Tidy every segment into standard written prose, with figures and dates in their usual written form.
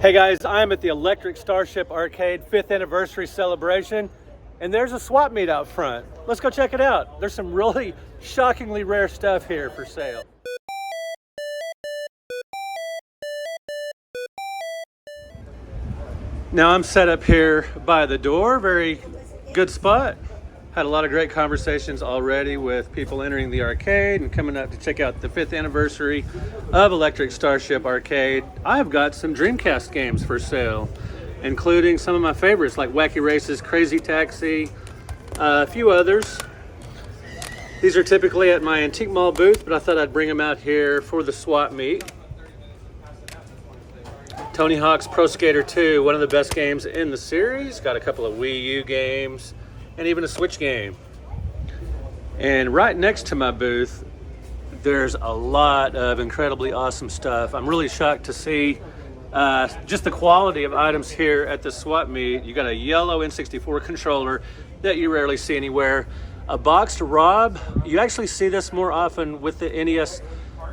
Hey guys, I'm at the Electric Starship Arcade 5th anniversary celebration, and there's a swap meet out front. Let's go check it out. There's some really shockingly rare stuff here for sale. Now I'm set up here by the door, very good spot. Had a lot of great conversations already with people entering the arcade and coming up to check out the 5th anniversary of Electric Starship Arcade. I've got some Dreamcast games for sale, including some of my favorites like Wacky Races, Crazy Taxi, a few others. These are typically at my Antique Mall booth, but I thought I'd bring them out here for the swap meet. Tony Hawk's Pro Skater 2, one of the best games in the series. Got a couple of Wii U games and even a Switch game. And right next to my booth, there's a lot of incredibly awesome stuff. I'm really shocked to see just the quality of items here at the swap meet. You got a yellow N64 controller that you rarely see anywhere. A boxed Rob, you actually see this more often with the NES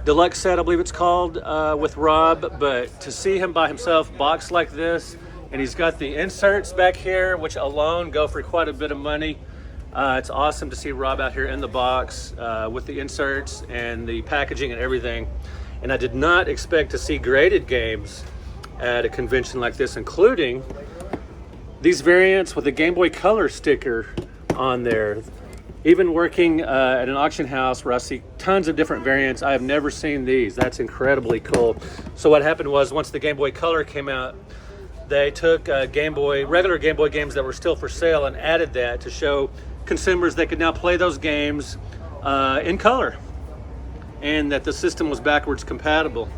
Deluxe set, I believe it's called, with Rob, but to see him by himself boxed like this, and he's got the inserts back here, which alone go for quite a bit of money. It's awesome to see Rob out here in the box with the inserts and the packaging and everything. And I did not expect to see graded games at a convention like this, including these variants with a Game Boy Color sticker on there. Even working at an auction house where I see tons of different variants, I have never seen these. That's incredibly cool. So what happened was, once the Game Boy Color came out, they took regular Game Boy games that were still for sale and added that to show consumers they could now play those games in color, and that the system was backwards compatible.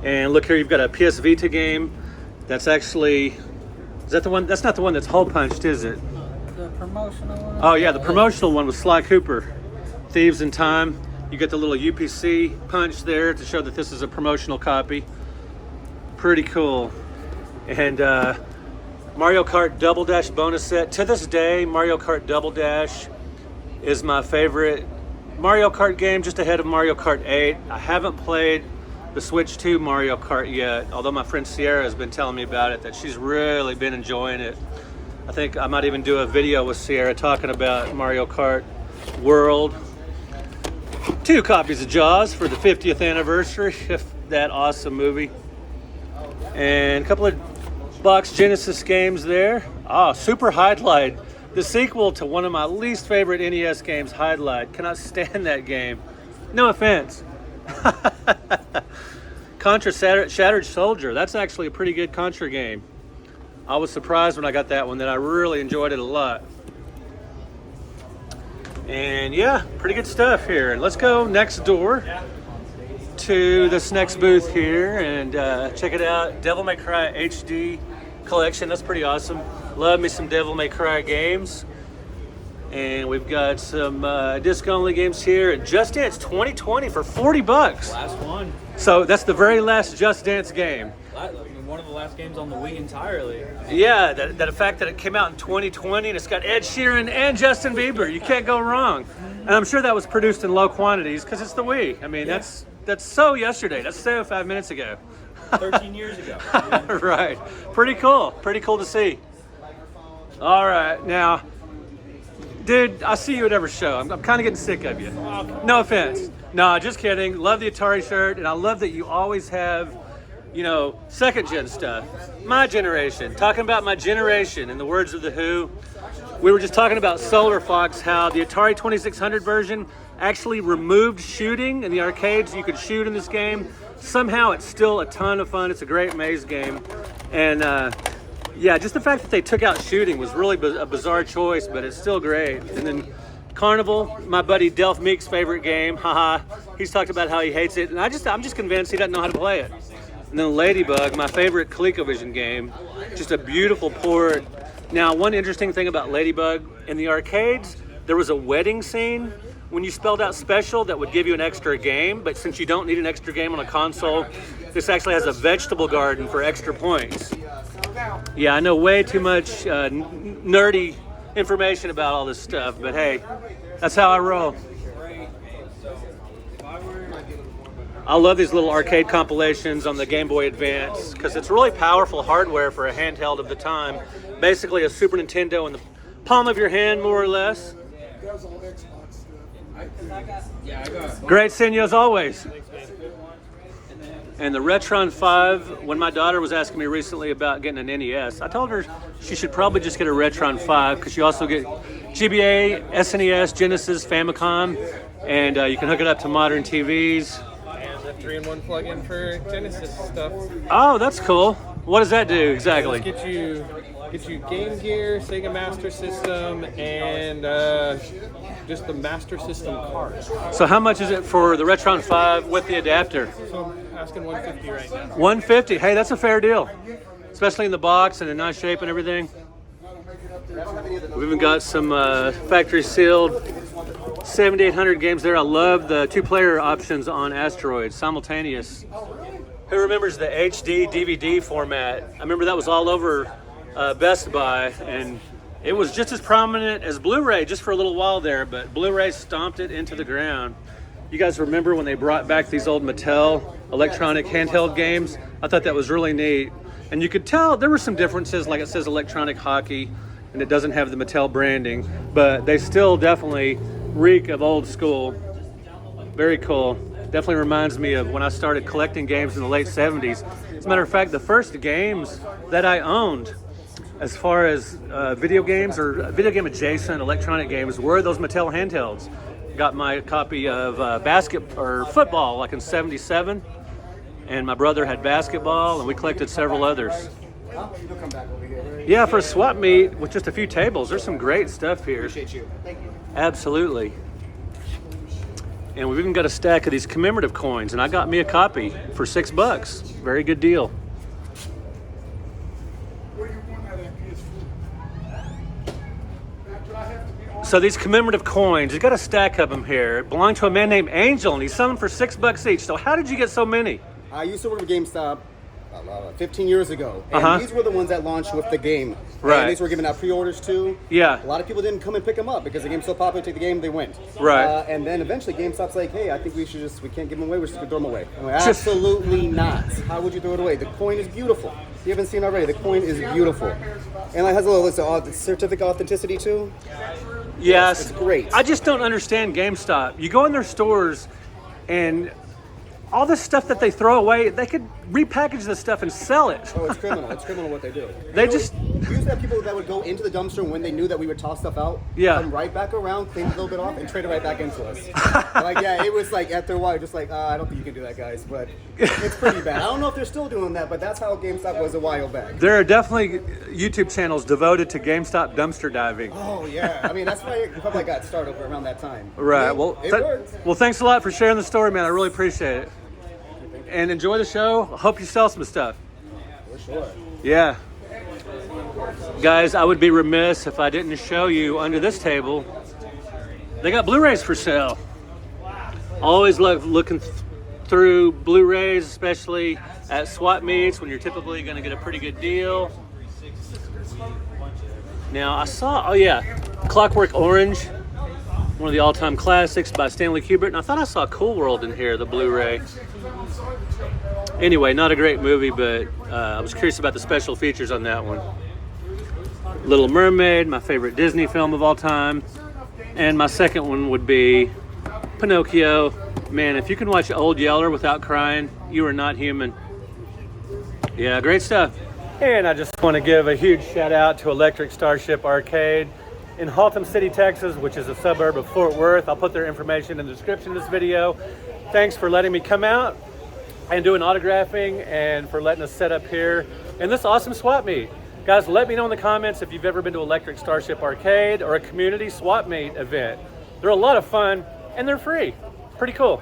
And look here, you've got a PS Vita game. That's actually, is that the one? That's not the one that's hole punched, is it? The promotional one? Oh yeah, the promotional one with Sly Cooper, Thieves in Time. You get the little UPC punch there to show that this is a promotional copy. Pretty cool. And Mario Kart Double Dash bonus set. To this day, Mario Kart Double Dash is my favorite Mario Kart game, just ahead of Mario Kart 8. I haven't played the Switch 2 Mario Kart yet, although my friend Sierra has been telling me about it, that she's really been enjoying it. I think I might even do a video with Sierra talking about Mario Kart World. 2 copies of Jaws for the 50th anniversary of that awesome movie. And a couple of box Genesis games there. Super Highlight, the sequel to one of my least favorite NES games, Highlight. Cannot stand that game. No offense. Contra Shattered Soldier, that's actually a pretty good Contra game. I was surprised when I got that one, that I really enjoyed it a lot. And yeah, pretty good stuff here. And let's go next door to this next booth here and check it out. Devil May Cry HD collection. That's pretty awesome. Love me some Devil May Cry games. And we've got some disc-only games here at Just Dance 2020 for 40 bucks. Last one. So that's the very last Just Dance game. One of the last games on the Wii entirely. Yeah, the fact that it came out in 2020 and it's got Ed Sheeran and Justin Bieber. You can't go wrong. And I'm sure that was produced in low quantities because it's the Wii. I mean, that's so yesterday. That's so 5 minutes ago. 13 years ago. Right. Pretty cool. Pretty cool to see. All right. Now, dude, I see you at every show. I'm kind of getting sick of you. No offense. No, just kidding. Love the Atari shirt, and I love that you always have, you know, second gen stuff. My generation. Talking about my generation, in the words of The Who. We were just talking about Solar Fox, how the Atari 2600 version actually removed shooting in the arcades. You could shoot in this game. Somehow it's still a ton of fun. It's a great maze game. And yeah, just the fact that they took out shooting was really a bizarre choice, but it's still great. And then Carnival, my buddy Delph Meek's favorite game. Haha. He's talked about how he hates it, and I'm just convinced he doesn't know how to play it. And then Ladybug, my favorite ColecoVision game. Just a beautiful port. Now, one interesting thing about Ladybug, in the arcades, there was a wedding scene when you spelled out special that would give you an extra game, but since you don't need an extra game on a console, this actually has a vegetable garden for extra points. Yeah, I know way too much nerdy information about all this stuff, but hey, that's how I roll. I love these little arcade compilations on the Game Boy Advance because it's really powerful hardware for a handheld of the time. Basically a Super Nintendo in the palm of your hand, more or less. Great seeing you as always. And the Retron 5, when my daughter was asking me recently about getting an NES, I told her she should probably just get a Retron 5 because you also get GBA, SNES, Genesis, Famicom, and you can hook it up to modern TVs. And the 3-in-1 plug-in for Genesis stuff. Oh, that's cool. What does that do exactly? Get you Game Gear, Sega Master System, and just the Master System card. So how much is it for the Retron 5 with the adapter? So I'm asking $150 right now. $150. Hey, that's a fair deal, especially in the box and in nice shape and everything. We've even got some factory sealed 7800 games there. I love the 2-player options on Asteroid, simultaneous. Who remembers the HD DVD format? I remember that was all over Best Buy, and it was just as prominent as Blu-ray just for a little while there, but Blu-ray stomped it into the ground. You guys remember when they brought back these old Mattel electronic handheld games? I thought that was really neat. And you could tell there were some differences, like it says electronic hockey, and it doesn't have the Mattel branding, but they still definitely reek of old school. Very cool. Definitely reminds me of when I started collecting games in the late 70s. As a matter of fact, the first games that I owned as far as video games or video game adjacent electronic games were those Mattel handhelds. Got my copy of football like in '77, and my brother had basketball, and we collected several others. Yeah, for a swap meet with just a few tables, there's some great stuff here. Appreciate you. Thank you. Absolutely. And we've even got a stack of these commemorative coins, and I got me a copy for $6. Very good deal. So these commemorative coins, you got a stack of them here. It belonged to a man named Angel, and he's selling them for $6 each. So how did you get so many? I used to work at GameStop 15 years ago, and these were the ones that launched with the game. Right. And these were giving out pre-orders too. Yeah. A lot of people didn't come and pick them up because the game's so popular. Take the game, they went. Right. And then eventually GameStop's like, hey, I think we can't give them away. We're just gonna throw them away. I'm like, absolutely not. How would you throw it away? The coin is beautiful. If you haven't seen it already, the coin is beautiful, and it has a little certificate authenticity too. Yes. It's great. I just don't understand GameStop. You go in their stores and all this stuff that they throw away, they could repackage this stuff and sell it. Oh, it's criminal. It's criminal what they do. They We just... used to have people that would go into the dumpster when they knew that we would toss stuff out. Yeah. Come right back around, clean a little bit off, and trade it right back into us. Like, yeah, it was like after a while, just like, I don't think you can do that, guys. But it's pretty bad. I don't know if they're still doing that, but that's how GameStop was a while back. There are definitely YouTube channels devoted to GameStop dumpster diving. Oh, yeah. I mean, that's why it probably got started around that time. Right. It worked. Well, thanks a lot for sharing the story, man. I really appreciate it. And enjoy the show. Hope you sell some stuff. For sure. Yeah. Guys, I would be remiss if I didn't show you under this table, they got Blu-rays for sale. Always love looking through Blu-rays, especially at swap meets when you're typically going to get a pretty good deal. Now, I saw, Clockwork Orange, one of the all-time classics by Stanley Kubrick, and I thought I saw Cool World in here, the Blu-ray. Anyway, not a great movie, but I was curious about the special features on that one. Little Mermaid, my favorite Disney film of all time. And my second one would be Pinocchio. Man, if you can watch Old Yeller without crying, you are not human. Yeah, great stuff. And I just want to give a huge shout out to Electric Starship Arcade in Haltom City, Texas, which is a suburb of Fort Worth. I'll put their information in the description of this video. Thanks for letting me come out and do an autographing and for letting us set up here in this awesome swap meet. Guys, let me know in the comments if you've ever been to Electric Starship Arcade or a community swap meet event. They're a lot of fun and they're free. Pretty cool.